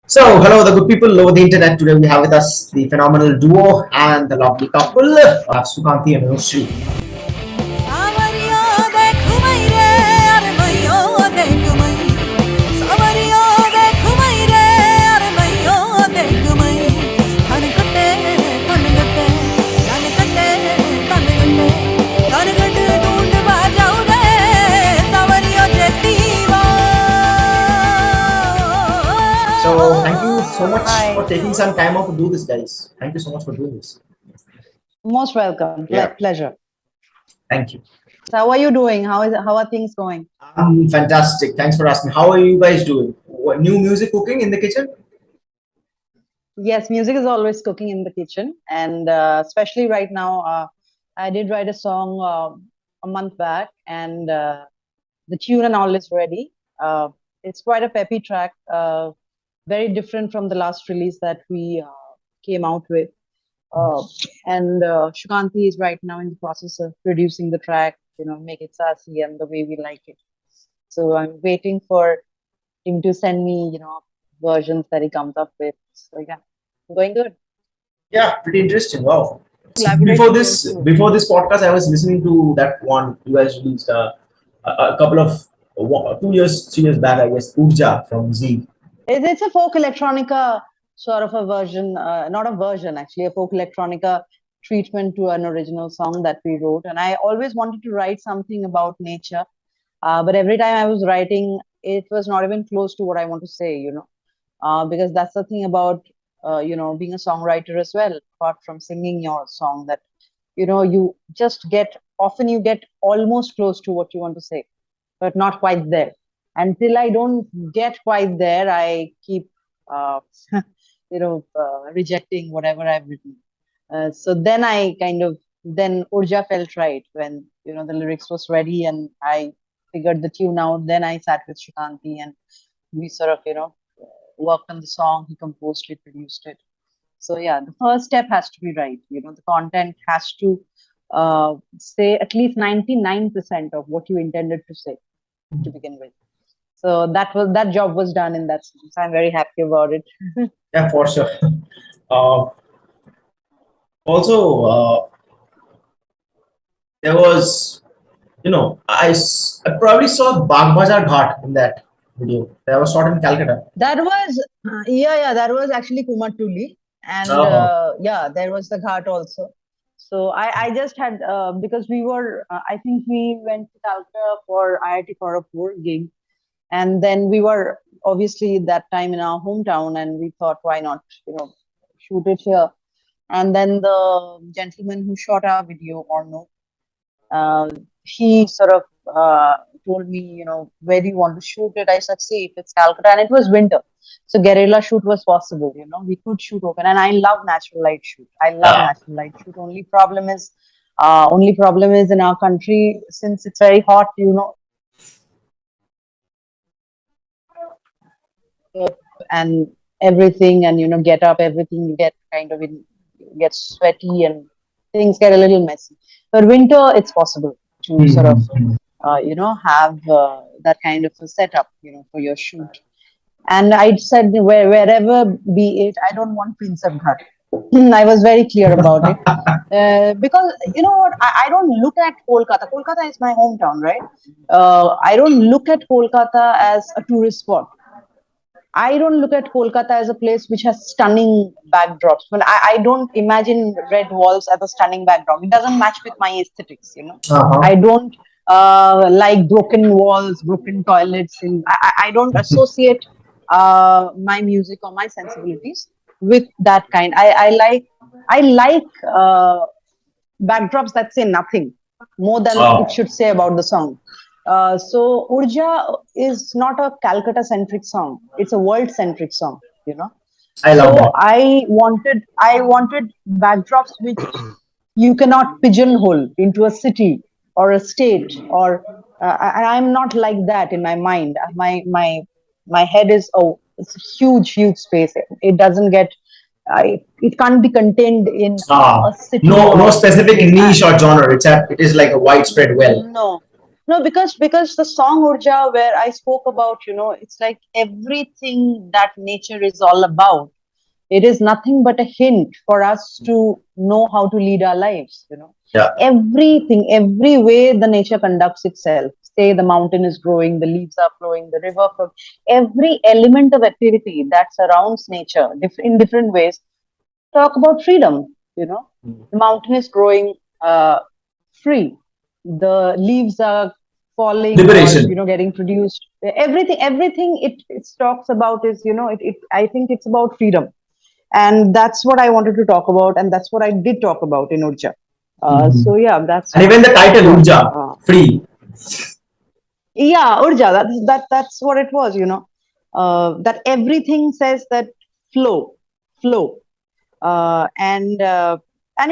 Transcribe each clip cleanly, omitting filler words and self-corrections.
So, hello, the good people over the internet. Today we have with us the phenomenal duo and the lovely couple of Sukanti and Anushree. So, thank you so much for taking some time out to do this, guys. Thank you so much for doing this. Most welcome. Yeah. Pleasure. Thank you. So, how are you doing? How are things going? Fantastic. Thanks for asking. How are you guys doing? What, new music cooking in the kitchen? Yes, music is always cooking in the kitchen, and especially right now. I did write a song a month back, and the tune and all is ready. It's quite a peppy track, very different from the last release that we came out with. And Sukanti is right now in the process of producing the track, make it sassy and the way we like it. So I'm waiting for him to send me, versions that he comes up with. So yeah, going good. Yeah, pretty interesting. Wow. Before this podcast, I was listening to that one you guys released a couple of 2 years, 3 years back, I guess, Urja from Z. It's a folk electronica sort of a version, not a version actually, a folk electronica treatment to an original song that we wrote. And I always wanted to write something about nature, but every time I was writing, it was not even close to what I want to say, because that's the thing about being a songwriter as well, apart from singing your song, that you just get almost close to what you want to say, but not quite there. Until I don't get quite there, I keep rejecting whatever I've written. So then then Urja felt right when the lyrics was ready and I figured the tune out. Then I sat with Sukanti and we sort of worked on the song. He composed it, produced it. So yeah, the first step has to be right. The content has to say at least 99% of what you intended to say to begin with. So that job was done in that sense. I'm very happy about it. Yeah, for sure. Also, there was, I probably saw Bagh Bazaar Ghat in that video. That was shot in Calcutta. That was that was actually Kumatuli, and there was the Ghat also. So I just had because we were I think we went to Calcutta for IIT Kharagpur gig, and then we were obviously that time in our hometown, and we thought, why not shoot it here? And then the gentleman who shot our video, Orno, he sort of told me, where do you want to shoot it? I said, see, if it's Calcutta, and it was winter, so guerrilla shoot was possible. We could shoot open, and I love natural light shoot. Natural light shoot. Only problem is in our country, since it's very hot, and everything, and get up, everything you get gets sweaty and things get a little messy. But winter, it's possible to sort of have that kind of a setup for your shoot. And I said, wherever be it, I don't want Prince of Ghat. I was very clear about it because what, I don't look at Kolkata. Kolkata is my hometown, right? I don't look at Kolkata as a tourist spot. I don't look at Kolkata as a place which has stunning backdrops. Well, I don't imagine red walls as a stunning backdrop. It doesn't match with my aesthetics, I don't like broken walls, broken toilets. I don't associate my music or my sensibilities with that kind. I like backdrops that say nothing more than it should say about the song. So Urja is not a Calcutta-centric song. It's a world-centric song, I love that. I wanted backdrops which you cannot pigeonhole into a city or a state, or I'm not like that in my mind. My head is it's a huge space. It doesn't get. It can't be contained in a city. No specific niche or genre. It is like a widespread well. No. No, because the song Urja, where I spoke about, it's like everything that nature is all about. It is nothing but a hint for us to know how to lead our lives. Yeah. Everything, every way the nature conducts itself. Say the mountain is growing, the leaves are flowing, the river flows. Every element of activity that surrounds nature in different ways talk about freedom. The mountain is growing free. The leaves are falling or Liberation. getting produced. Everything it talks about is I think it's about freedom, and that's what I wanted to talk about, and that's what I did talk about in Urja. So yeah, that's And what even the it title was. Urja, free. Yeah, Urja. That's what it was. That everything says that flow, flow, and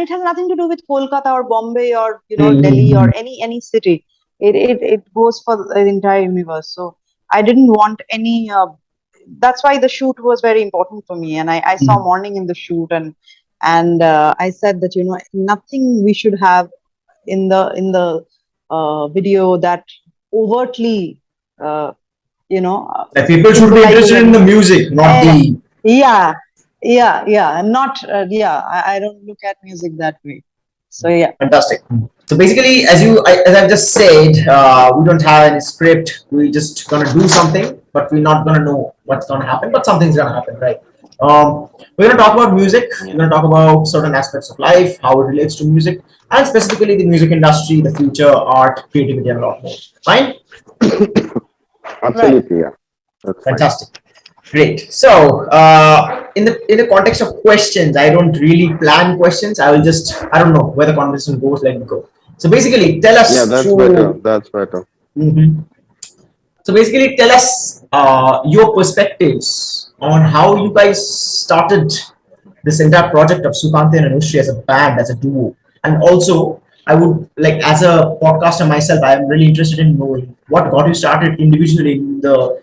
it has nothing to do with Kolkata or Bombay or Delhi Mm-hmm. or any city. It goes for the entire universe. So I didn't want any. That's why the shoot was very important for me, and I saw morning in the shoot, and I said that nothing we should have in the video that overtly uh, Like people should be symbolizes interested in the anything. music, not Eh, the. yeah, yeah, not yeah. I don't look at music that way. So yeah, Fantastic. So basically, as I've just said, we don't have any script. We just gonna do something, but we're not gonna know what's gonna happen. But something's gonna happen, right? We're gonna talk about music. We're gonna talk about certain aspects of life, how it relates to music, and specifically the music industry, the future, art, creativity, and a lot more. Fine. right. Absolutely, yeah. That's fine. Fantastic. Great. So, in the context of questions, I don't really plan questions. I will just, I don't know where the conversation goes. Let it go. So basically, tell Yeah, us that's better. through. That's better. Mhm. So basically, tell us your perspectives on how you guys started this entire project of Sukanti and Anushree as a band, as a duo, and also I would like, as a podcaster myself, I am really interested in knowing what got you started individually in the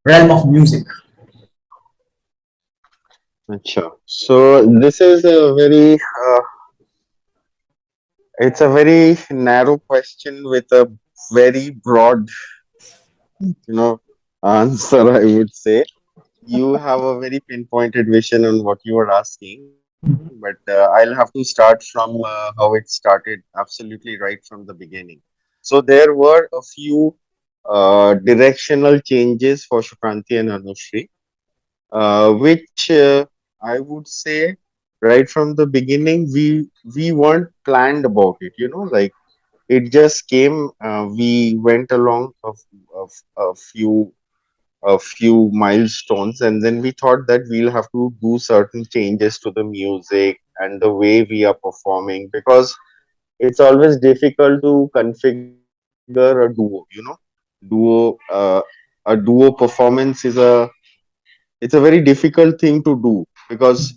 realm of music. Sure. So this is a it's a very narrow question with a very broad, answer. I would say you have a very pinpointed vision on what you are asking, but I'll have to start from how it started. Absolutely right from the beginning. So there were a few directional changes for Shukanti and Anushree, which I would say right from the beginning we weren't planned about it. Like it just came. We went along a few milestones, and then we thought that we'll have to do certain changes to the music and the way we are performing, because it's always difficult to configure a duo. A duo performance it's a very difficult thing to do, because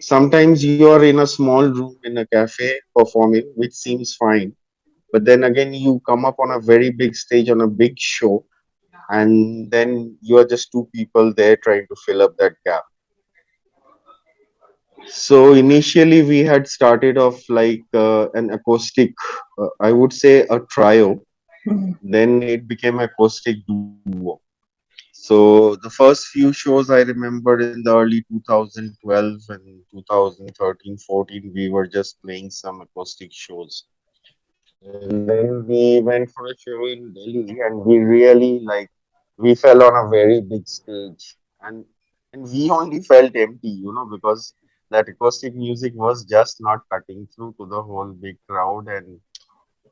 sometimes you are in a small room in a cafe performing, which seems fine, but then again you come up on a very big stage on a big show, and then you are just two people there trying to fill up that gap. So initially we had started off like an acoustic, I would say a trio. Then it became acoustic duo. So the first few shows I remember in the early 2012 and 2013-14, we were just playing some acoustic shows. And then we went for a show in Delhi, and we really like we fell on a very big stage, and we only felt empty, because that acoustic music was just not cutting through to the whole big crowd, and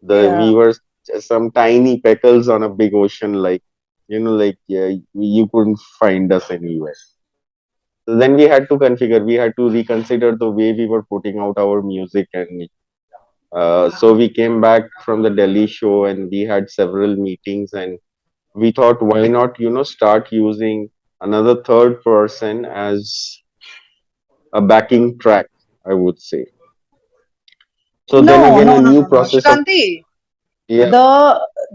the we Yeah. were just some tiny peckles on a big ocean, like like yeah, you couldn't find us anywhere. So then we had to configure, we had to reconsider the way we were putting out our music, and so we came back from the Delhi show and we had several meetings, and we thought, why not, start using another third person as a backing track, I would say. So then No, again, no, a no, new no, no. process of, Shukanti, yeah.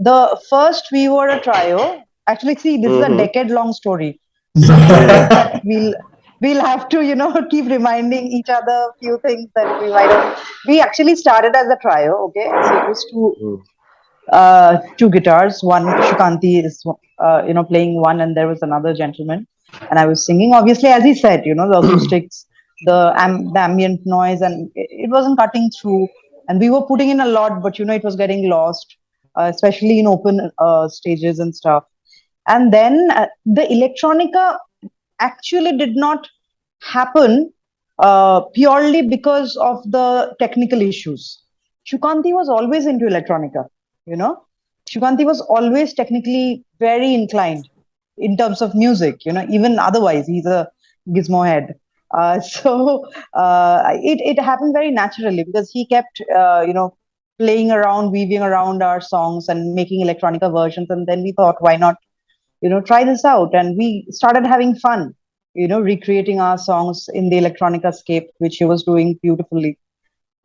the first we were a trio. Actually, see, this is a Mm-hmm. decade-long story. So we'll have to keep reminding each other a few things that we might have. We actually started as a trio. Okay, so it was two. two guitars. One Sukanti is playing one, and there was another gentleman, and I was singing. Obviously, as he said, the acoustics, the ambient noise, and it wasn't cutting through. And we were putting in a lot, but it was getting lost, especially in open stages and stuff. And then the electronica actually did not happen purely because of the technical issues. Shukanti was always into electronica, you know. Shukanti was always technically very inclined in terms of music, even otherwise, he's a gizmo head. It happened very naturally because he kept, playing around, weaving around our songs and making electronica versions. And then we thought, why not, try this out? And we started having fun, recreating our songs in the electronica scape, which he was doing beautifully.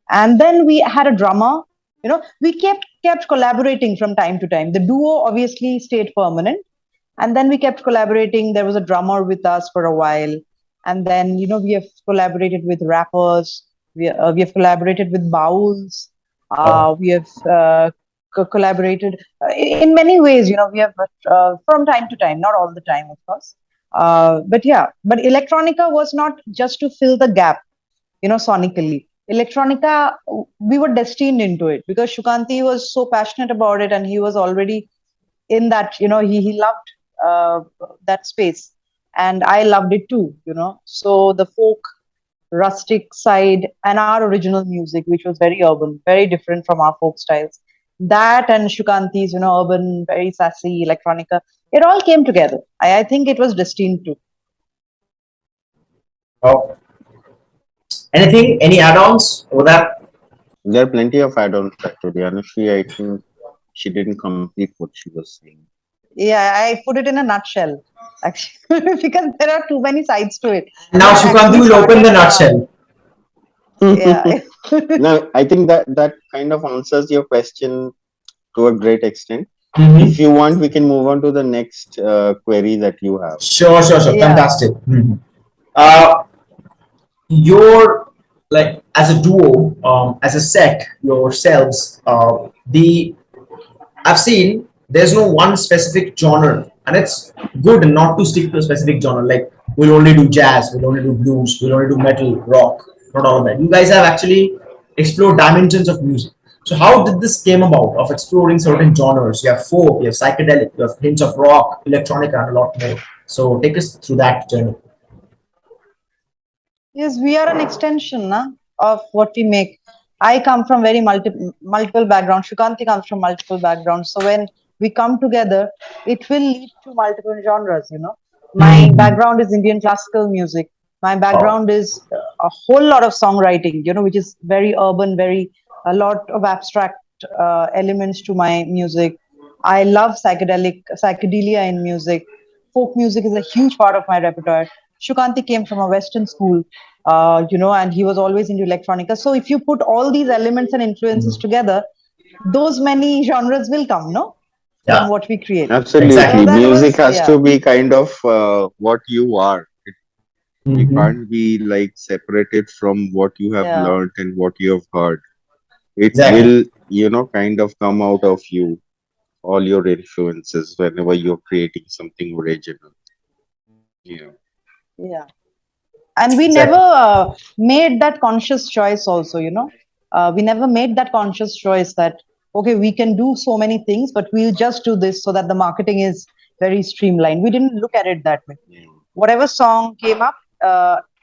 And then we had a drummer. We kept collaborating from time to time. The duo obviously stayed permanent, and then we kept collaborating. There was a drummer with us for a while, and then we have collaborated with rappers. We have collaborated with bowls. We have collaborated in many ways. We have from time to time, not all the time, of course. But electronica was not just to fill the gap, sonically. Electronica, we were destined into it because Shukanti was so passionate about it, and he was already in that. He loved that space, and I loved it too. So the folk, rustic side, and our original music, which was very urban, very different from our folk styles. That and Shukanti's, urban, very sassy electronica, it all came together. I think it was destined to. Oh. Anything? Any add-ons over that? There are plenty of add-ons actually. Anushree, I think she didn't complete what she was saying. Yeah, I put it in a nutshell, actually, because there are too many sides to it. Now Sukanti will open the nutshell. Yeah. No, I think that kind of answers your question to a great extent. Mm-hmm. If you want, we can move on to the next query that you have. Sure. Yeah. Fantastic. Mm-hmm. You're like as a duo, as a set yourselves. I've seen there's no one specific genre, and it's good not to stick to a specific genre. Like we'll only do jazz, we'll only do blues, we'll only do metal, rock. Not all of that. You guys have actually explored dimensions of music. So how did this came about of exploring certain genres? You have folk, you have psychedelic, you have hints of rock, electronica, and a lot more. So take us through that journey. Yes, we are an extension of what we make. I come from very multiple backgrounds. Shukanti comes from multiple backgrounds. So when we come together, it will lead to multiple genres. My background is Indian classical music. My background is a whole lot of songwriting. Which is very urban, a lot of abstract elements to my music. I love psychedelia in music. Folk music is a huge part of my repertoire. Shukanti came from a Western school, and he was always into electronica. So if you put all these elements and influences together, those many genres will come, no? Yeah. From what we create. Absolutely. Exactly. So Music has to be kind of what you are. You can't be like separated from what you have learned and what you have heard. It will, kind of come out of you, all your influences whenever you're creating something original. Yeah. And we never made that conscious choice also, we never made that conscious choice that, okay, we can do so many things, but we'll just do this so that the marketing is very streamlined. We didn't look at it that way. Whatever song came up,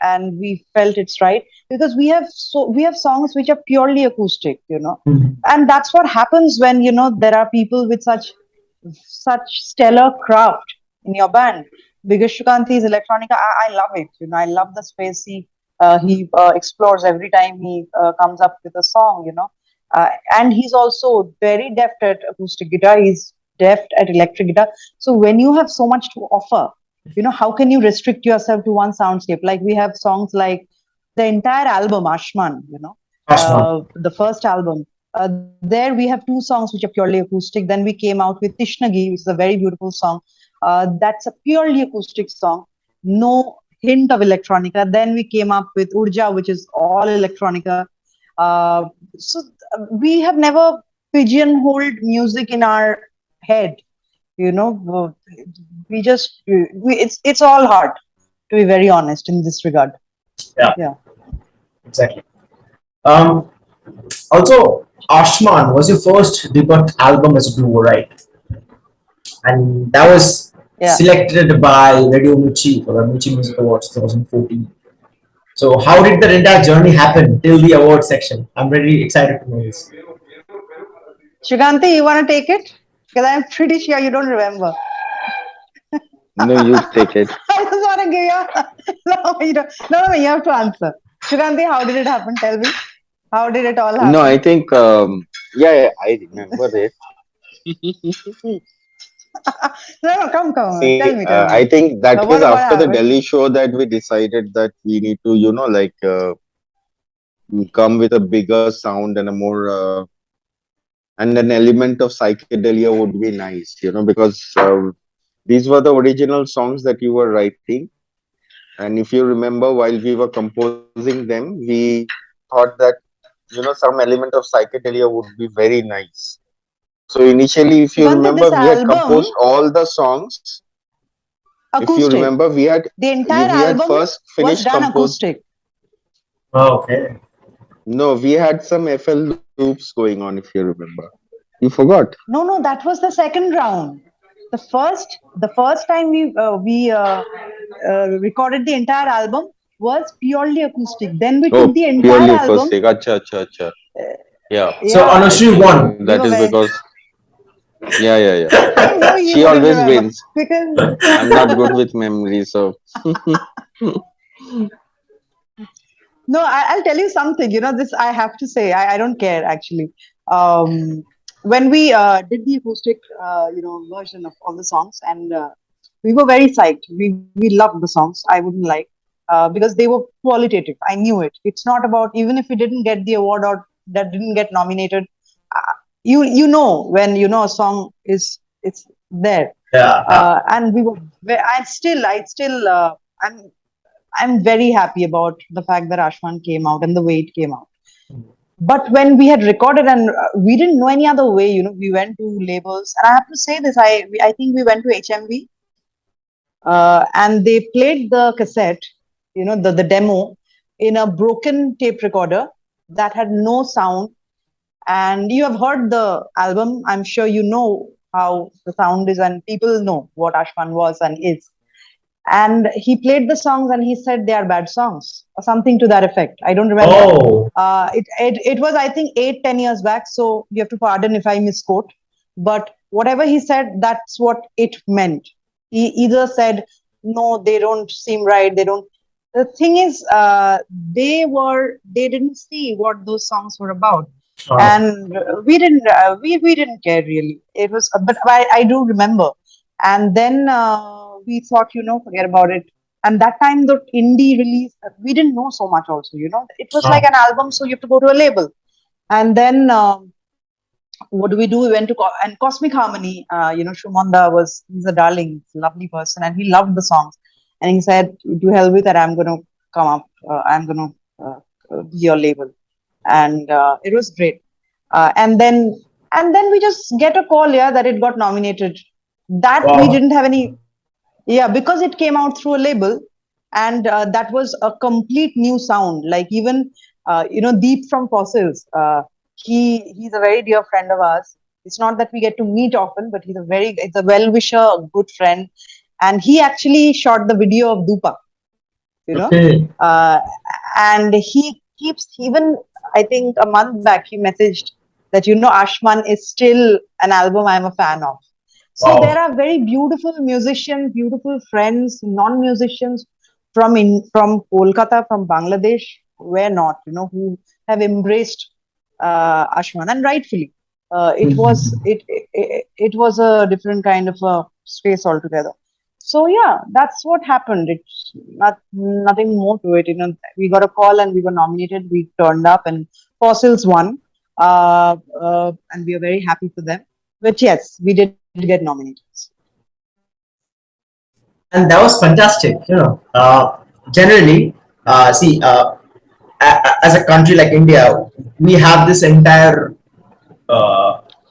and we felt it's right, because we have songs which are purely acoustic, and that's what happens when, there are people with such stellar craft in your band. Because Shukanti's electronica, I love it. I love the space he explores every time he comes up with a song. And he's also very deft at acoustic guitar. He's deft at electric guitar. So when you have so much to offer, how can you restrict yourself to one soundscape? Like we have songs like the entire album, Ashman. The first album. There we have two songs which are purely acoustic. Then we came out with Tishnagi, which is a very beautiful song. That's a purely acoustic song, no hint of electronica. Then we came up with Urja, which is all electronica. So we have never pigeonholed music in our head. You know, we just it's all hard, to be very honest in this regard. Yeah, Yeah. exactly. Um, Also, Ashman was your first debut album as a duo, right? And that was Yeah. selected by Radio Mirchi for the Mirchi Music Awards 2014. So, how did the entire journey happen till the award section? I'm very excited to know this. Sukanti, you want to take it? Because I'm pretty sure you don't remember. No, you take it. I just want to give you. No, you don't. No, you have to answer. Sukanti, how did it happen? Tell me. How did it all No, I happen? think, yeah, I remember it. No, come. Tell See, me, tell I me. think that was What after the happened? Delhi show that we decided that we need to, come with a bigger sound and a more, and an element of psychedelia would be nice, because these were the original songs that you were writing. And if you remember, while we were composing them, we thought that, some element of psychedelia would be very nice. So initially, if you Sukanti, remember, this we had album, composed all the songs. If you acoustic. remember, The entire we had album first was finished done compose. acoustic. Okay. No, we had some FL loops going on. If you remember, you forgot. No, that was the second round. The first time we recorded the entire album was purely acoustic. Then we Oh, took the purely entire album. acoustic. Acha, acha, acha. Yeah, So, Yeah, I Anushree think won. that we is were very. because, yeah. I know She you wouldn't always remember wins. because I'm not good with memory, so no, I'll tell you something. You know, this I have to say. I don't care actually. When we did the acoustic, version of all the songs, and we were very psyched. We loved the songs. I wouldn't lie, because they were qualitative. I knew it. It's not about even if we didn't get the award or that didn't get nominated. You know when you know a song is it's there, Yeah, yeah. and we were. I'm I'm very happy about the fact that Ashman came out and the way it came out. But when we had recorded and we didn't know any other way, we went to labels. And I have to say this, I think we went to HMV, and they played the cassette, the demo in a broken tape recorder that had no sound. And you have heard the album. I'm sure you know how the sound is, and people know what Ashman was and is. And he played the songs and he said they are bad songs or something to that effect. I don't remember. Oh, It was, I think, 8-10 years back, so you have to pardon if I misquote, but whatever he said, that's what it meant. He either said no, they don't seem right, they don't. The thing is, they didn't see what those songs were about, oh. and we didn't care really. It was, but I do remember. And then we thought, forget about it. And that time, the indie release, we didn't know so much also, it was like Oh. an album, so you have to go to a label. And then what do we do? We went to and Cosmic Harmony. Shumanda he's a darling, he's a lovely person, and he loved the songs. And he said, "To hell with that, I'm going to come up. I'm going to be your label." And it was great. And then we just get a call, yeah, that it got nominated. That we Wow. didn't have any, yeah, because it came out through a label, and that was a complete new sound. Like even Deep from Fossils. He's a very dear friend of ours. It's not that we get to meet often, but it's a well wisher, a good friend, and he actually shot the video of Dupa. You know, Okay. uh, and he keeps even. I think a month back he messaged that Ashman is still an album I'm a fan of. So there Wow. are very beautiful musicians, beautiful friends, non-musicians from Kolkata, from Bangladesh, where not, who have embraced Ashman, and rightfully. It was a different kind of a space altogether. So yeah, that's what happened. It's nothing more to it. We got a call and we were nominated. We turned up and Fossils won, and we are very happy for them. But yes, we did get nominated. And that was fantastic. Generally, see, as a country like India, we have this entire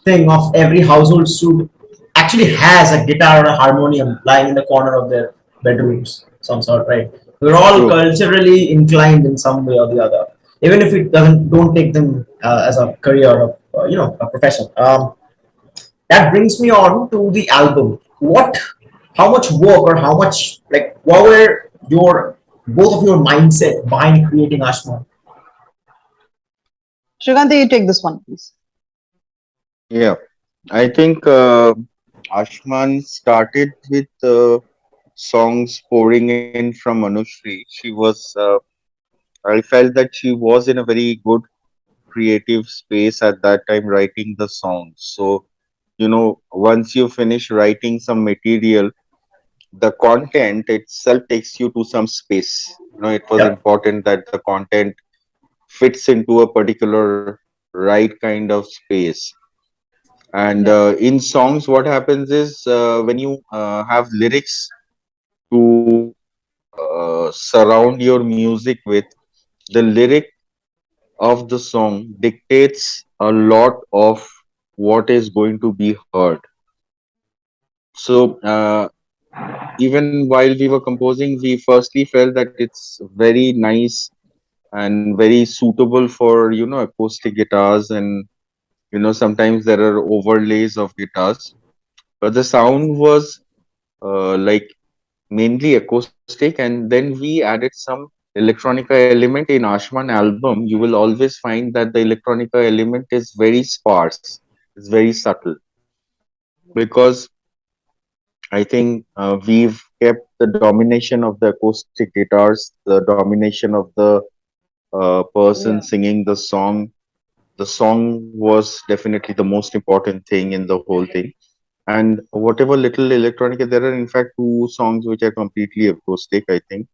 thing of every household should actually has a guitar or a harmonium lying in the corner of their bedrooms, some sort, right? We're all True. culturally inclined in some way or the other, even if it doesn't don't take them as a career or a profession. That brings me on to the album. How much work or how much like what were your both of your mindset behind creating Ashman? Shukanti, you take this one, please. Yeah. I think Ashman started with songs pouring in from Anushree. She was, I felt that she was in a very good creative space at that time writing the songs. So, once you finish writing some material, the content itself takes you to some space. It was Yeah, important that the content fits into a particular right kind of space. And Yeah, in songs, what happens is when you have lyrics to surround your music with, the lyric of the song dictates a lot of what is going to be heard. So even while we were composing, we firstly felt that it's very nice and very suitable for acoustic guitars, and sometimes there are overlays of guitars, but the sound was like mainly acoustic, and then we added some electronica element. In Ashman album, you will always find that the electronica element is very sparse, it's very subtle, because I think we've kept the domination of the acoustic guitars, the domination of the person yeah, singing the song. The song was definitely the most important thing in the whole thing. And whatever little electronica, there are in fact two songs which are completely acoustic, I think.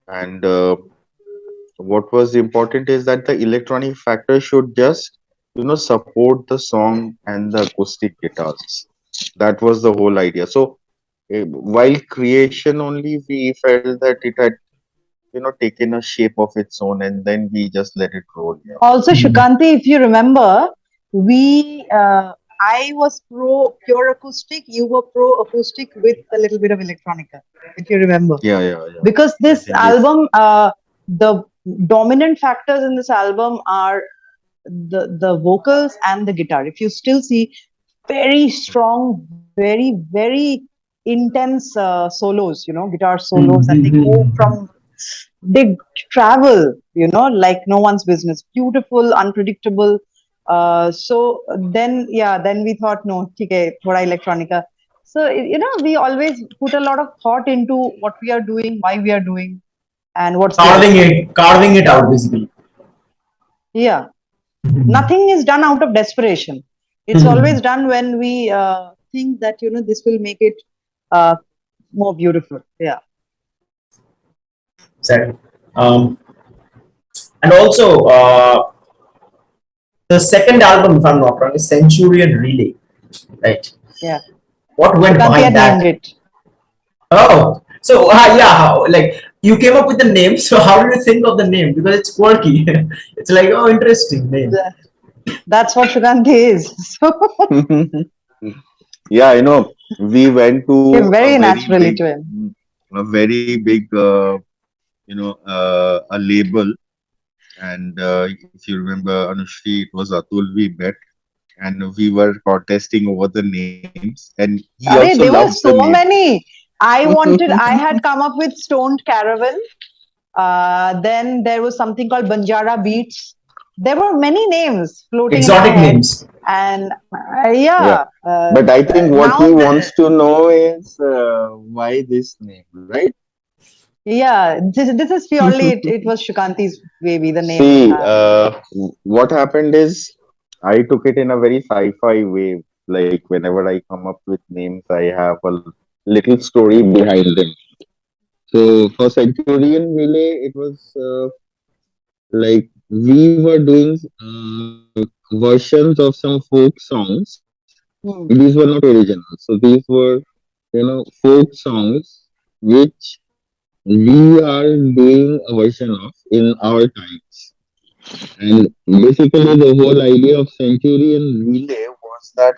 And what was important is that the electronic factor should just support the song and the acoustic guitars. That was the whole idea. So while creation only, we felt that it had taken a shape of its own, and then we just let it roll. Yeah. also, Shukanti, if you remember, I was pro pure acoustic, you were pro acoustic with a little bit of electronica, if you remember. Yeah, yeah, yeah. Because I this think if album, the dominant factors in this album are the vocals and the guitar. If you still see very strong, very intense solos, guitar solos, and they go from they travel, like no one's business. Beautiful, unpredictable. So then we thought, no, okay, thoda electronica. So we always put a lot of thought into what we are doing, why we are doing, and what's the outcome. carving it out basically. Yeah, nothing is done out of desperation. It's always done when we think that this will make it uh, more beautiful. Yeah. Exactly. Um, and also, the second album, if I'm not wrong, is Centurion Relay, right? Yeah. What went Shukanti behind had named that? it. Oh, so yeah, like you came up with the name. So how did you think of the name? Because it's quirky. It's like, oh, interesting name. That's what Shukanti is. So yeah, we went to came a very very naturally big, to him. a label. And if you remember, Anushri, it was Atul we met, and we were contesting over the names, and he also There loved were the name. so many. I had come up with Stoned Caravan. Then there was something called Banjara Beats. There were many names floating in my Exotic head. names. And Yeah, yeah, but I think what he now, wants to know is why this name, right? yeah, this is purely, it was Shukanti's baby, the name. See, what happened is I took it in a very sci-fi way. Like whenever I come up with names, I have a little story behind them. So for Centurion Relay, it was like we were doing versions of some folk songs. These were not original. So these were, folk songs which we are doing a version of in our times. And basically, the whole idea of Centurion Relay was that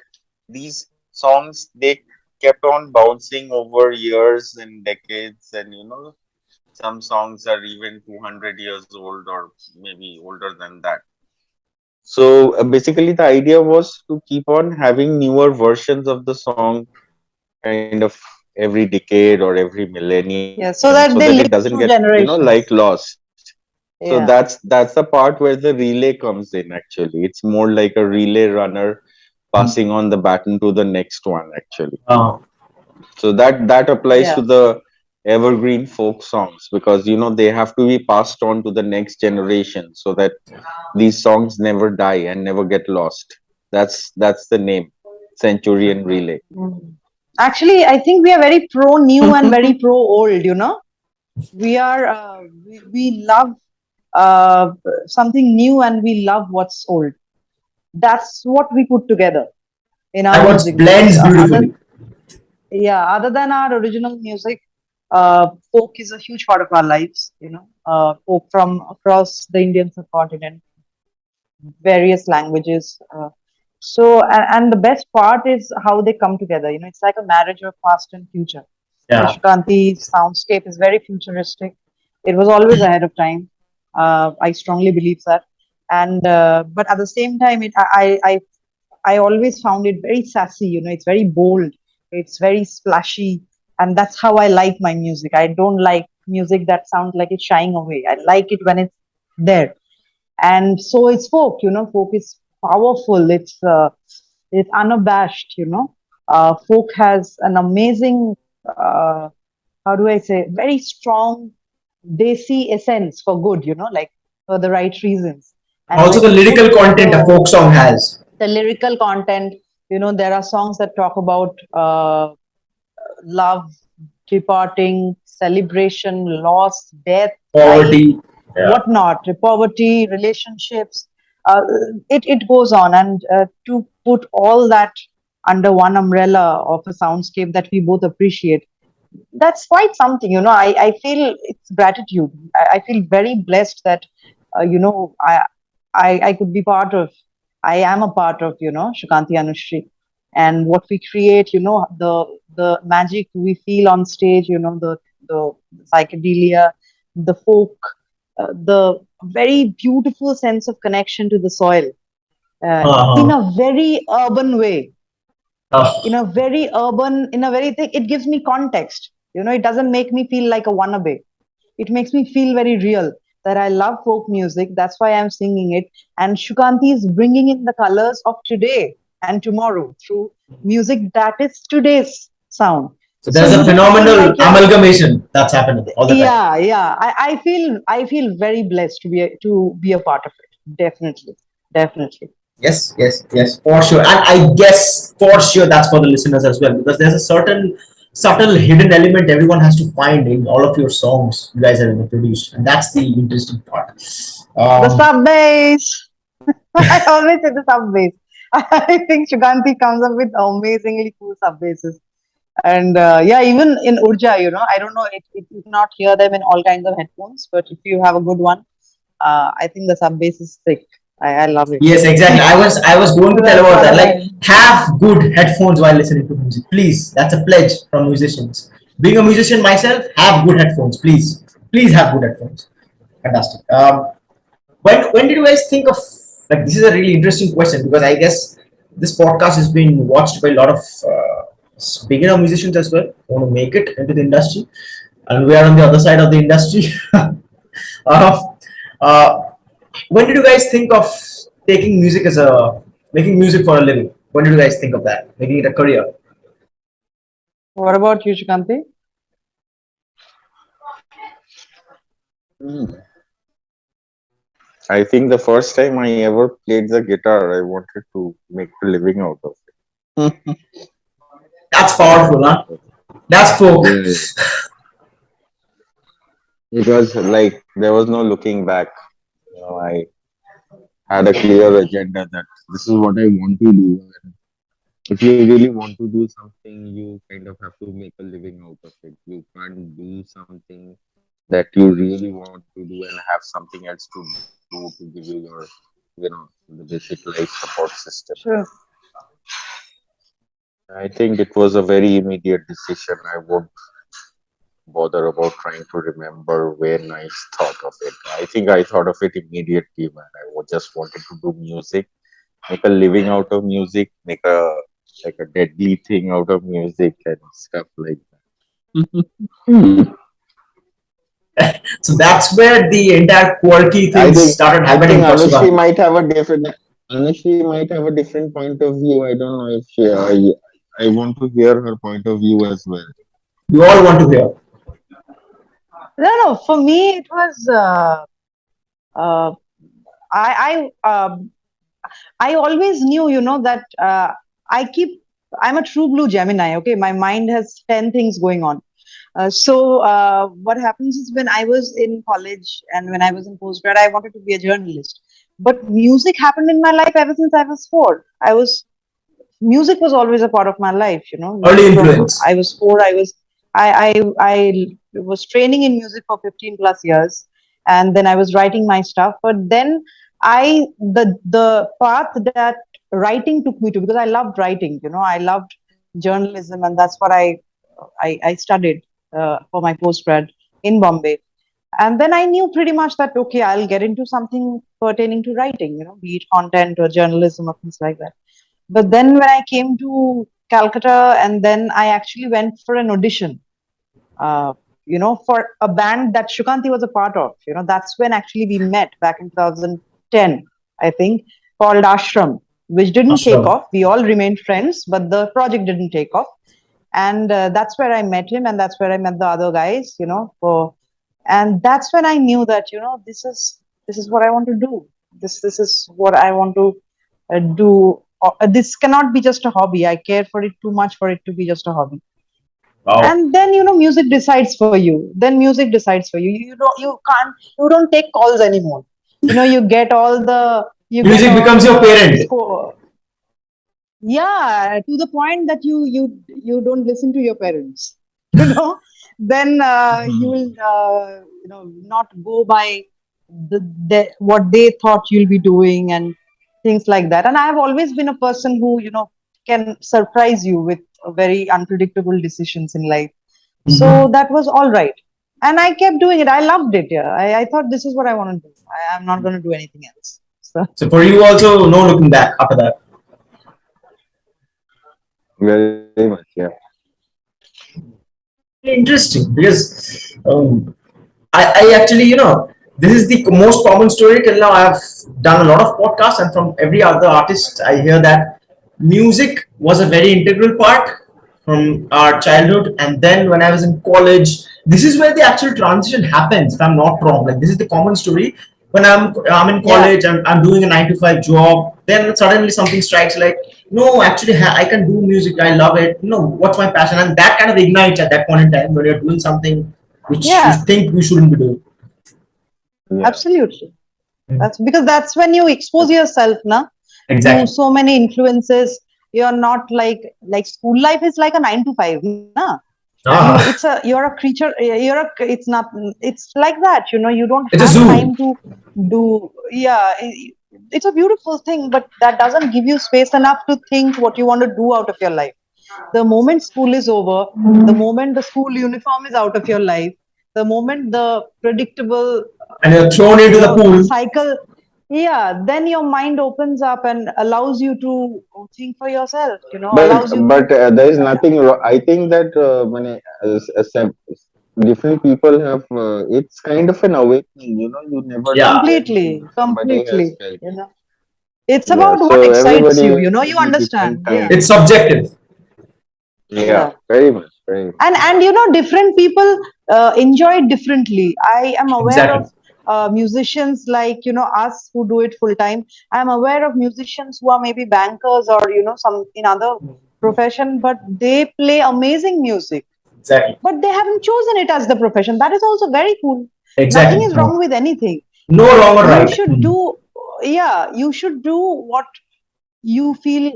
these songs, they kept on bouncing over years and decades, and some songs are even 200 years old or maybe older than that. So basically, the idea was to keep on having newer versions of the song kind of every decade or every millennium, Yeah, so so that it that they doesn't live get, through like generations. lost. So Yeah, that's the part where the relay comes in actually. It's more like a relay runner passing on the baton to the next one actually. Uh, So that applies to yeah. the evergreen folk songs, because they have to be passed on to the next generation so that these songs never die and never get lost. That's the name, Centurion Relay. Mm. Actually, I think we are very pro new and very pro old, We are, we love uh, something new and we love what's old. That's what we put together in our that what music because blends beautifully. other than our original music, folk is a huge part of our lives, folk from across the Indian subcontinent, various languages. And the best part is how they come together. It's like a marriage of past and future. Yeah. Shukanti's soundscape is very futuristic. It was always ahead of time. I strongly believe that. And but at the same time, I always found it very sassy. It's very bold. It's very splashy, and that's how I like my music. I don't like music that sounds like it's shying away. I like it when it's there. And so is folk. Folk is powerful. It's unabashed. Folk has an amazing, how do I say, very strong desi essence for good. Like for the right reasons. And Also, when the you put lyrical content a together folk song has. the lyrical content, there are songs that talk about love, departing, celebration, loss, death, life, Poverty. Yeah. whatnot, poverty, relationships. Uh, it goes on, and to put all that under one umbrella of a soundscape that we both appreciate, that's quite something. I feel it's gratitude. I feel very blessed that I could be part of. I am a part of Sukanti Anushree, and what we create. The magic we feel on stage. The psychedelia, the folk, the very beautiful sense of connection to the soil in Uh-huh. a very urban way, Uh, in a very thing. It gives me context. It doesn't make me feel like a wannabe. It makes me feel very real that I love folk music. That's why I'm singing it. And Shukanti is bringing in the colors of today and tomorrow through music that is today's sound. so So there's a you don't feel phenomenal like you're, amalgamation that's happening all the time. yeah. I feel very blessed to be a part of it. Definitely, definitely. Yes, for sure. And I guess for sure that's for the listeners as well, because there's a certain subtle hidden element everyone has to find in all of your songs you guys have produced, and that's the interesting part. The Um, sub bass. I always say the sub bass. I think Shuganti comes up with amazingly cool sub basses. And yeah, even in urja, I don't know, you cannot hear them in all kinds of headphones, but if you have a good one, I think the sub bass is sick. I love it. yes, exactly. I was going So to tell that's about what that. I Like, like. have good headphones while listening to music, please. That's a pledge from musicians. Being a musician myself, have good headphones, please. Please have good headphones. Fantastic. When did you guys think of, like, this is a really interesting question, because I guess this podcast is being watched by a lot of beginner musicians as well who want to make it into the industry, and we are on the other side of the industry. uh, uh, when did you guys think of taking music as a making music for a living? When did you guys think of that, making it a career? What about you, Shukanti? Hmm. I think the first time I ever played the guitar, I wanted to make a living out of it. That's powerful, huh? That's folk. Yeah, it was like there was no looking back. I had a clear agenda that this is what I want to do. And if you really want to do something, you kind of have to make a living out of it. You can't do something that you really want to do and have something else to do to give you your, the basic life support system. Sure. I think it was a very immediate decision. I won't bother about trying to remember when I thought of it. I think I thought of it immediately when just wanted to do music, make a living out of music, make a like a deadly thing out of music and stuff like that. So that's where the entire quirky I things think started I think happening for Sukanti. Anushree might have a different point of view. I don't know if I want to hear her point of view as well. We all want to hear. No, for me it was uh, I I always knew, that I'm a true blue Gemini. Okay, my mind has 10 things going on. So what happens is when I was in college and when I was in postgrad, I wanted to be a journalist. But music happened in my life ever since I was four. Music was always a part of my life. Early From influence. I was four, I was training in music for 15 plus years, and then I was writing my stuff. But then the path that writing took me to, because I loved writing. I loved journalism, and that's what I studied for my postgrad in Bombay. And then I knew pretty much that okay, I'll get into something pertaining to writing. Be it content or journalism or things like that. But then when I came to Calcutta, and then I actually went for an audition, uh, for a band that Sukanti was a part of. That's when actually we met back in 2010, I think, called Ashram, which didn't take Ashram. off. We all remained friends, but the project didn't take off. And that's where I met him, and that's where I met the other guys. And that's when I knew that this is what I want to do. This is what I want to do. This cannot be just a hobby. I care for it too much for it to be just a hobby. Wow. And then music decides for you. Then music decides for you. You don't take calls anymore. You get all the you get Music all becomes your the parent. score. Yeah, to the point that you don't listen to your parents. Then you will not go by what they thought you'll be doing and things like that. And I've always been a person who can surprise you with very unpredictable decisions in life. So Mhm. that was all right, and I kept doing it. I loved it. Yeah, I thought this is what I want to do. I'm not going to do anything else. So So for you also, no looking back after that. Very much, yeah. Interesting because I actually, this is the most common story till now. I've done a lot of podcasts, and from every other artist, I hear that music was a very integral part from our childhood. And then when I was in college, this is where the actual transition happens, if I'm not wrong. Like, this is the common story. When I'm in yeah, college, I'm doing a 9 to 5 job, then suddenly something strikes like, no, actually, I can do music. I love it. No, what's my passion? And that kind of ignites at that point in time when you're doing something which you yeah, think you shouldn't be doing. Yeah. absolutely. That's when you expose yourself, to Exactly. so many influences. You're not like school life is like a 9 to 5, Ah, you're a creature. It's not. It's like that. You don't it's a have zoo. time to do. Yeah, it's a beautiful thing, but that doesn't give you space enough to think what you want to do out of your life. The moment school is over, the moment the school uniform is out of your life, the moment the predictable And you're thrown into the pool. cycle, yeah, then your mind opens up and allows you to think for yourself, allows you to There is nothing wrong. I think that different people have. It's kind of an awakening. You never know Yeah, when somebody has completely, felt. it's Yeah. about what So excites you, everybody you has a understand. different Yeah, time. it's subjective. Yeah. yeah. Very much. Very much. And different people enjoy it differently. I am aware of Exactly. musicians like us who do it full time. I am aware of musicians who are maybe bankers or some in other profession, but they play amazing music, Exactly. but they haven't chosen it as the profession. That is also very cool. Nothing Exactly. is wrong with anything. No longer You right. should do, yeah, you should do what you feel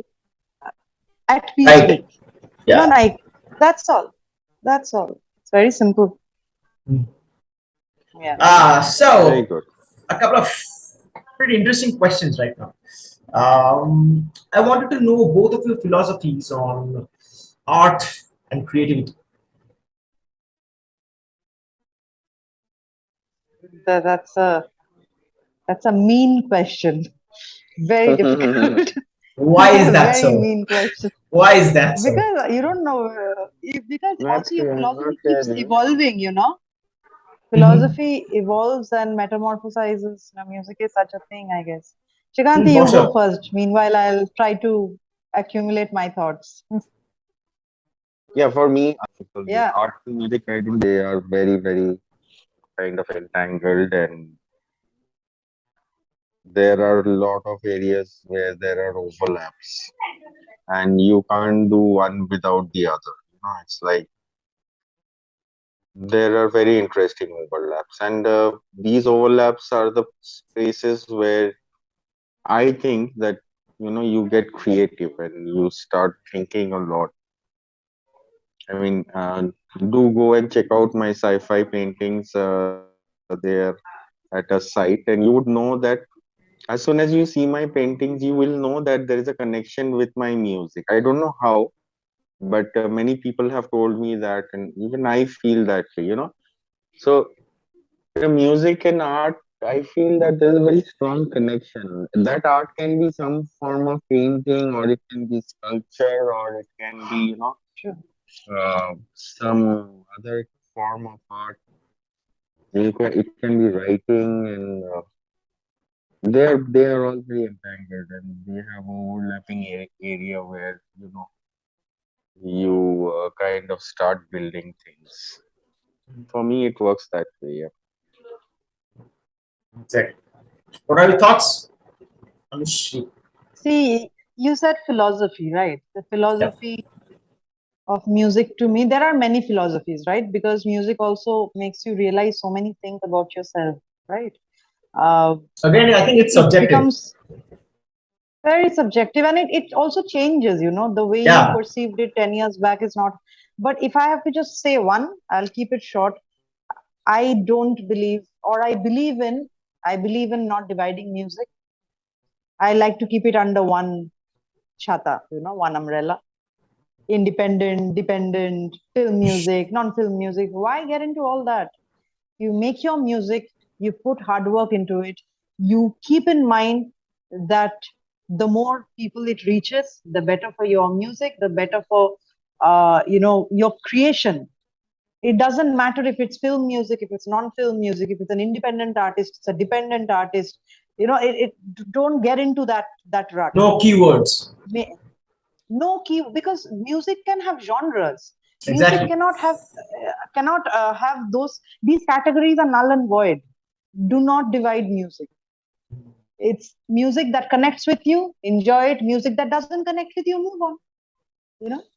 at peace with. Right. Yeah. Like, that's all. That's all. It's very simple. Yeah. Very So good. a couple of pretty interesting questions right now. I wanted to know both of your philosophies on art and creativity? That's a mean question. Very difficult. Why is that Very so? mean question. Why is that so? Because you don't know, because Not also your not philosophy keeps really. evolving, Mhm. Philosophy evolves and metamorphosizes. Music is such a thing, I guess. Shikanti, For you go sure. first. Meanwhile, I'll try to accumulate my thoughts. Yeah, for me, Yeah, art and music, I think they are very, very kind of entangled, and there are a lot of areas where there are overlaps, and you can't do one without the other. It's like there are very interesting overlaps, and these overlaps are the spaces where I think that you get creative and you start thinking a lot. I mean, do go and check out my sci-fi paintings there at a site, and you would know that as soon as you see my paintings, you will know that there is a connection with my music. I don't know how, but many people have told me that, and even I feel that way. So the music and art, I feel that there's a very strong connection. That art can be some form of painting, or it can be sculpture, or it can be, sure. some other form of art. It can be writing, and they are all very entangled, and they have overlapping area where you kind of start building things. For me, it works that way. Yeah. Exactly. What are your thoughts? Anushree? See, you said philosophy, right? The Yeah. philosophy of music to me, there are many philosophies, right? Because music also makes you realize so many things about yourself, right? Uh, Again, I think it's it subjective. becomes very subjective, and it also changes, the way you Yeah. perceived it 10 years back is not. But if I have to just say one, I'll keep it short. I don't believe, or I believe in not dividing music. I like to keep it under one chata, one umbrella. Independent, dependent, film music, non-film music. Why get into all that? You make your music, you put hard work into it, you keep in mind that the more people it reaches, the better for your music, the better for your creation. It doesn't matter if it's film music, if it's non-film music, if it's an independent artist, it's a dependent artist. Don't get into that rut. No keywords. No key, because music can have genres. Music Exactly. cannot have these categories are null and void. Do not divide music. It's music that connects with you, enjoy it. Music that doesn't connect with you, move on.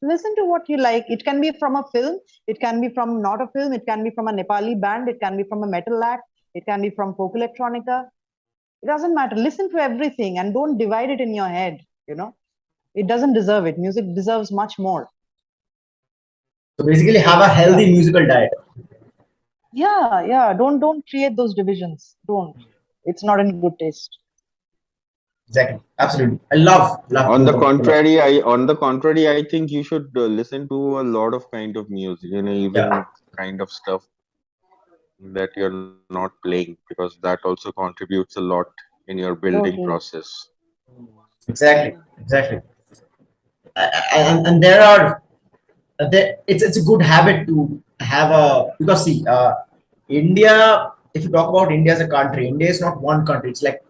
Listen to what you like. It can be from a film, it can be from not a film, it can be from a Nepali band, it can be from a metal act, it can be from folk electronica. It doesn't matter. Listen to everything and don't divide it in your head. It doesn't deserve it. Music deserves much more. So basically, have a Yeah. healthy musical diet. Yeah. Don't create those divisions. Don't. It's not in good taste. Exactly. Absolutely. I love On the both of you. contrary, I think you should listen to a lot of kind of music. Yeah. Even kind of stuff that you're not playing, because that also contributes a lot in your building Totally. process. Exactly. Exactly. And there are it's a good habit to have a because see India, if you talk about India as a country, India is not one country, it's like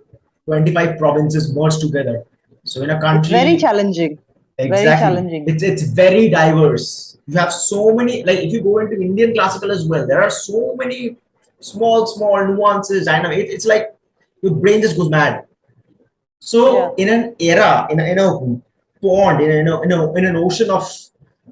25 provinces merged together. So in a It's very country, challenging. Very exactly, challenging. it's very diverse. You have so many, like if you go into Indian classical as well, there are so many small nuances. I know it's like your brain just goes mad. Yeah. So in an era, in a pond, in an ocean of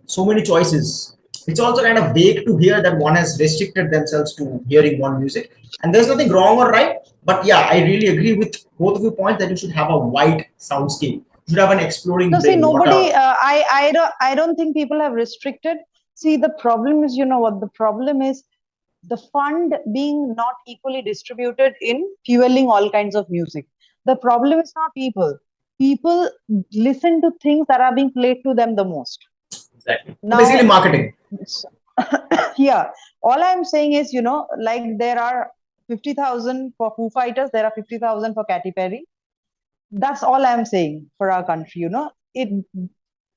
so many choices, it's also kind of vague to hear that one has restricted themselves to hearing one music. And there's nothing wrong or right, but yeah, I really agree with both of your points that you should have a wide soundscape. You should have an exploring No, see, brain, not nobody. a I don't think people have restricted. See, the problem is, what the problem is, the fund being not equally distributed in fueling all kinds of music. The problem is not people. People listen to things that are being played to them the most. Exactly. Now, Basically marketing. yeah, all I'm saying is, like there are 50,000 for Foo Fighters, there are 50,000 for Katy Perry. That's all I'm saying for our country.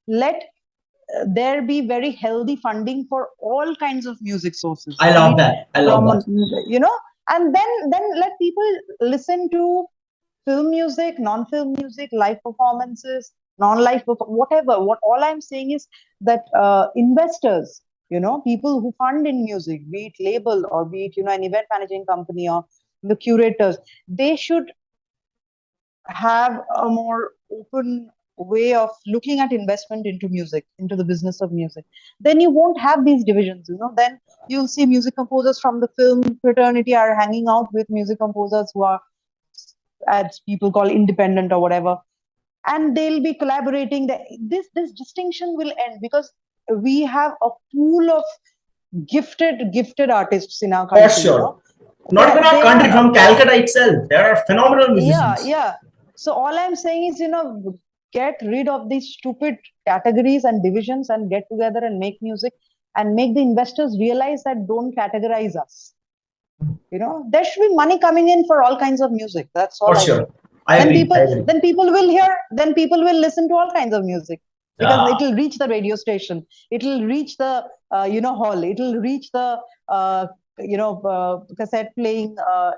Let there be very healthy funding for all kinds of music sources. I love that. I love that. And then let people listen to film music, non-film music, live performances, non-live, whatever. What all I'm saying is that investors, people who fund in music, be it label or be it, an event managing company or the curators, they should have a more open way of looking at investment into music, into the business of music. Then you won't have these divisions. Then you'll see music composers from the film fraternity are hanging out with music composers who are, as people call, independent or whatever, and they'll be collaborating. This distinction will end because we have a pool of gifted artists in our country. For sure. Not even our country, from Calcutta itself, there are phenomenal musicians. Yeah. So all I'm saying is, get rid of these stupid categories and divisions and get together and make music and make the investors realize that don't categorize us. There should be money coming in for all kinds of music. That's all. For sure. I agree. Then people will hear, then people will listen to all kinds of music because it will reach the radio station. It will reach the, hall. It will reach the, cassette playing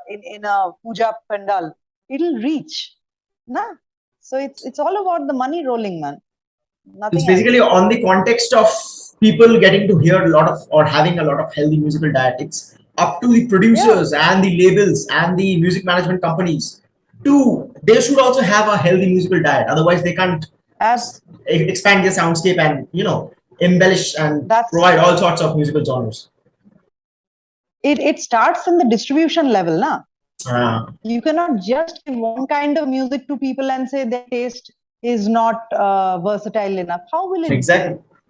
in a puja pandal. It will reach. Nah. So it's all about the money rolling, man. Nothing it's basically else. On the context of people getting to hear a lot of or having a lot of healthy musical diet. It's up to the producers and the labels and the music management companies they should also have a healthy musical diet. Otherwise, they can't expand their soundscape and embellish and provide all sorts of musical genres. It starts in the distribution level, na. You cannot just give one kind of music to people and say their taste is not versatile enough. How will it be?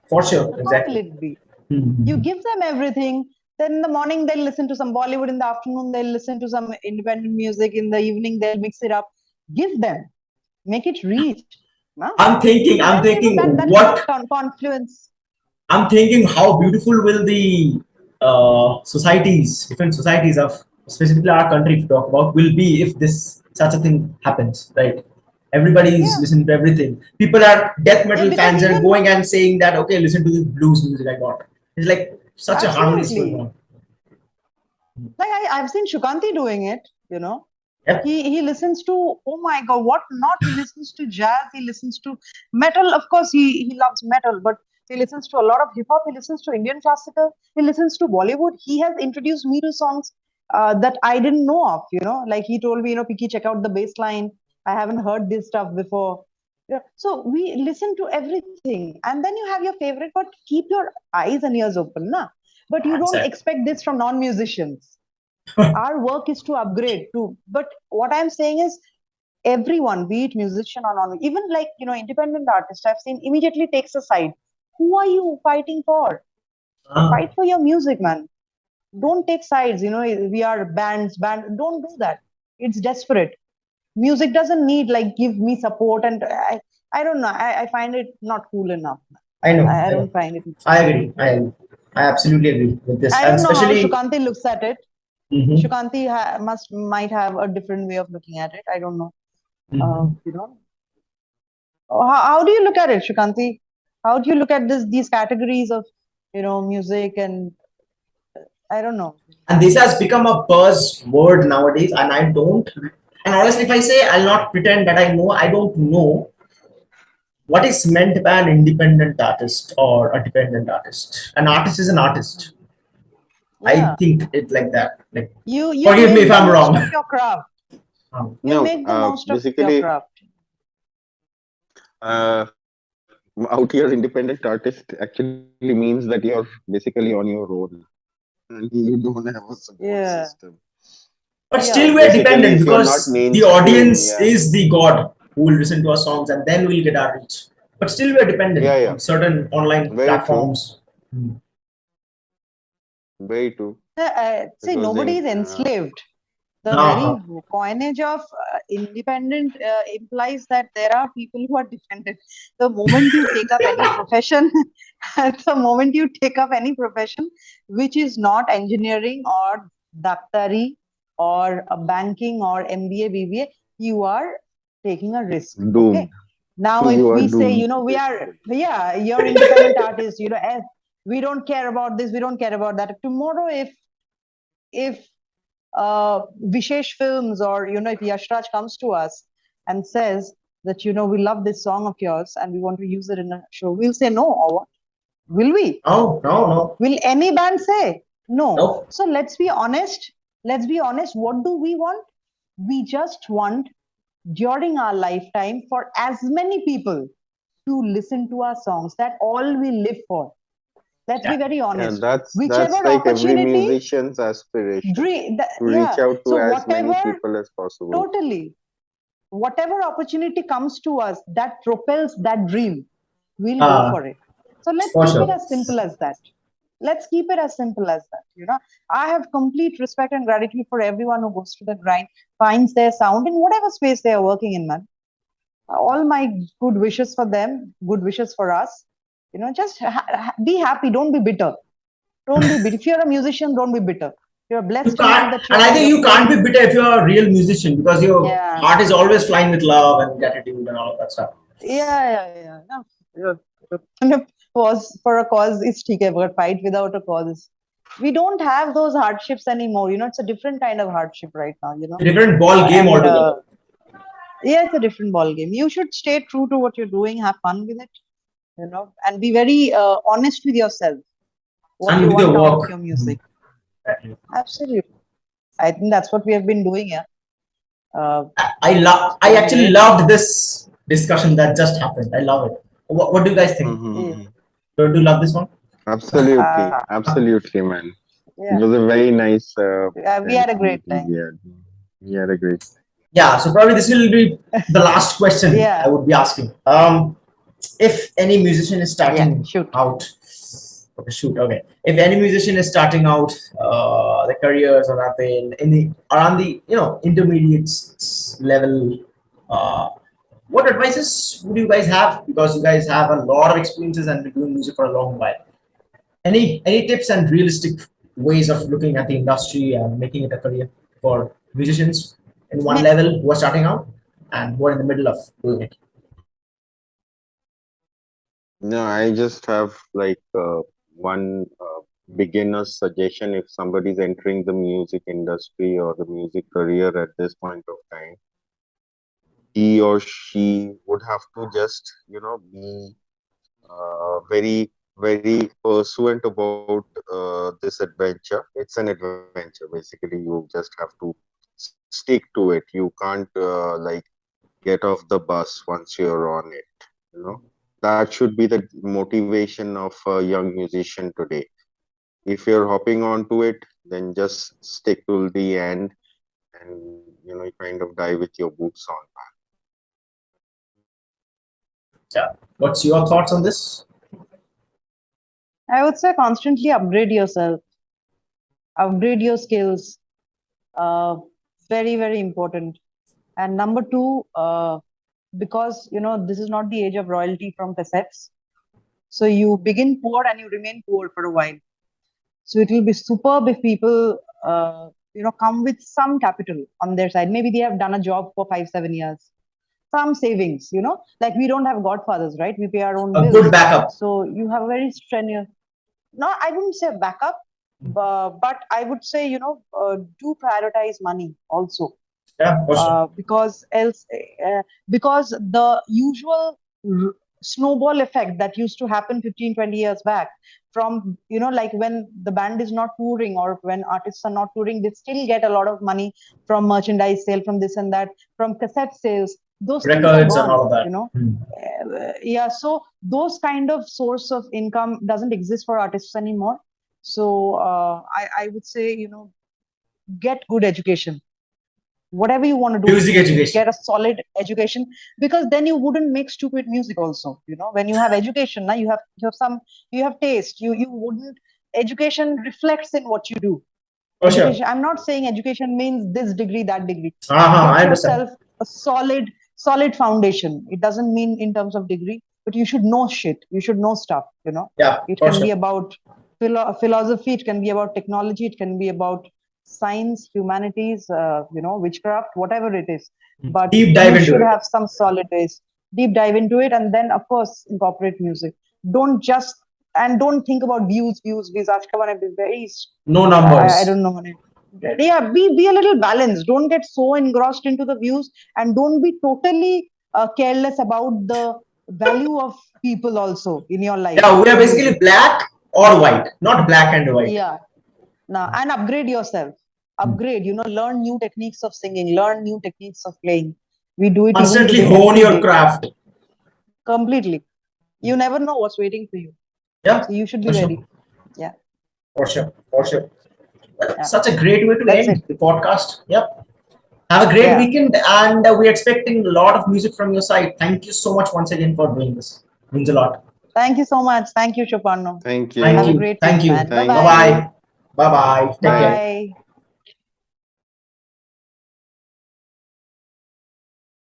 For sure. How will it be? You give them everything. Then in the morning, they'll listen to some Bollywood. In the afternoon, they'll listen to some independent music. In the evening, they'll mix it up. Give them. Make it reach. I'm thinking what confluence. I'm thinking how beautiful will the different societies of specifically our country to talk about, will be if such a thing happens, right? Everybody is listening to everything. People are death metal fans are going and saying that, okay, listen to this blues music I got. It's like such a harmony going on. Like I've seen Sukanti doing it, Yep. He listens to, oh my God, what not? He listens to jazz, he listens to metal. Of course, he loves metal, but he listens to a lot of hip hop. He listens to Indian classical. He listens to Bollywood. He has introduced me to songs that I didn't know of, like he told me, Piki, check out the bass line. I haven't heard this stuff before. So we listen to everything. And then you have your favorite, but keep your eyes and ears open, na? But you don't expect this from non-musicians. Our work is to upgrade too. But what I'm saying is everyone, be it musician or non, even like, independent artist, I've seen immediately takes a side. Who are you fighting for? Fight for your music, man. Don't take sides. We are bands. Don't do that. It's desperate. Music doesn't need like give me support, and I don't know. I find it not cool enough. I know. I don't find it. I agree. I absolutely agree with this. I don't know how Sukanti looks at it. Mm-hmm. Sukanti might have a different way of looking at it. I don't know. Mm-hmm. How do you look at it, Sukanti? How do you look at these categories of music, and I don't know. And this has become a buzzword nowadays, and I don't. And honestly, if I say, I'll not pretend that I know. I don't know what is meant by an independent artist or a dependent artist. An artist is an artist. Yeah. I think it like that. Like, you forgive me if I'm wrong. Of your craft. You make the most basically, of your craft. Out here, independent artist actually means that you're basically on your own and you don't have a support system. But still we're dependent because the audience is the god who will listen to our songs and then we'll get our reach. But still we're dependent on certain online platforms. Very true. See, nobody is enslaved. The very coinage of independent implies that there are people who are dependent. The moment you take up any profession, the moment you take up any profession which is not engineering or daktari or banking or MBA, BBA, you are taking a risk. Doomed. Okay. Now, if You are we say, doomed. we are, you're independent artist, we don't care about this, we don't care about that. Tomorrow, if Vishesh Films or if Yashraj comes to us and says that we love this song of yours and we want to use it in a show, we'll say no, or what? Will we? Oh, no. Will any band say no? No. So let's be honest. What do we want? We just want during our lifetime for as many people to listen to our songs. That all we live for. Let's be very honest. That's Whichever like every opportunity, musician's aspiration to reach yeah. out to So as many whatever, people as possible. totally, whatever opportunity comes to us that propels that dream, we'll go for it. So let's keep it as simple as that. Let's keep it as simple as that. I have complete respect and gratitude for everyone who goes to the grind, finds their sound in whatever space they are working in, man. All my good wishes for them, good wishes for us. Just be happy. Don't be bitter. Don't be bitter. If you're a musician, don't be bitter. You're blessed enough that and I think you can't be bitter if you're a real musician, because your heart is always flying with love and gratitude and all of that stuff. Yeah. No, cause for a cause is okay, but fight without a cause. We don't have those hardships anymore. It's a different kind of hardship right now. A different ball game altogether. Yeah, it's a different ball game. You should stay true to what you're doing, have fun with it, and be very honest with yourself. What and you with want your out work. of your music. Absolutely. I think that's what we have been doing here. I actually loved this discussion that just happened. I love it. What do you guys think? Mm-hmm. Do you love this one? Absolutely, man. Yeah. It was a very nice. We had a great time. We had a great. Yeah, so probably this will be the last question I would be asking. If any musician is starting out, okay. If any musician is starting out their careers or nothing around the intermediate level, what advices would you guys have? Because you guys have a lot of experiences and been doing music for a long while. Any tips and realistic ways of looking at the industry and making it a career for musicians in one level who are starting out and who are in the middle of doing it? No, I just have like one beginner suggestion. If somebody's entering the music industry or the music career at this point of time, he or she would have to just be very pursuant about this adventure. It's an adventure. Basically, you just have to stick to it. You can't like get off the bus once you're on it. That should be the motivation of a young musician today. If you're hopping onto it, then just stick till the end, and you kind of die with your boots on. Yeah. What's your thoughts on this? I would say constantly upgrade yourself, upgrade your skills. Very, very important. And number two, because this is not the age of royalty from cassettes. So you begin poor and you remain poor for a while. So it will be superb if people come with some capital on their side. Maybe they have done a job for 5-7 years. Some savings, like we don't have godfathers, right? We pay our own bills. Good backup. So you have a very strenuous. No, I wouldn't say backup, but I would say do prioritize money also. Yeah, for sure. Because else, because the usual snowball effect that used to happen 15-20 years back from like when the band is not touring or when artists are not touring, they still get a lot of money from merchandise sale, from this and that, from cassette sales. Those records things are gone, and all of that. So those kind of source of income doesn't exist for artists anymore. So I would say get good education. Whatever you want to do, music education. Get a solid education, because then you wouldn't make stupid music also. When you have education, now you have taste. You wouldn't. Education reflects in what you do. For sure. Education. I'm not saying education means this degree, that degree. I Get understand. yourself a solid foundation. It doesn't mean in terms of degree, but you should know shit. You should know stuff. You know. Yeah, It for can sure. be about philosophy. It can be about technology. It can be about science, humanities. You know, witchcraft, whatever it is. But Deep dive you into should it. have some solid base. Deep dive into it, and then of course incorporate music. Don't just and don't think about views. Aaj ka is very. No I numbers. don't know. Yeah, be a little balanced. Don't get so engrossed into the views, and don't be totally careless about the value of people also in your life Yeah, we are through basically music. black or white, not black and white. Yeah. Now, and upgrade yourself. Upgrade. You know, learn new techniques of singing. Learn new techniques of playing. We do it even Constantly today, hone every your day, craft. completely. You never know what's waiting for you, Yeah, so you should be for sure. ready. Yeah. For sure. For sure. Well, Yeah. such a great way to That's end it. the podcast. Yep. Have a great Yeah. weekend, and we're expecting a lot of music from your side. Thank you so much once again for doing this. Means a lot. Thank you so much. Thank you, Chupanno. Thank Thank Have a you. you. great Thank week, you. man. Thank Bye Bye-bye. you. bye. Bye bye. Take care. Bye. Bye.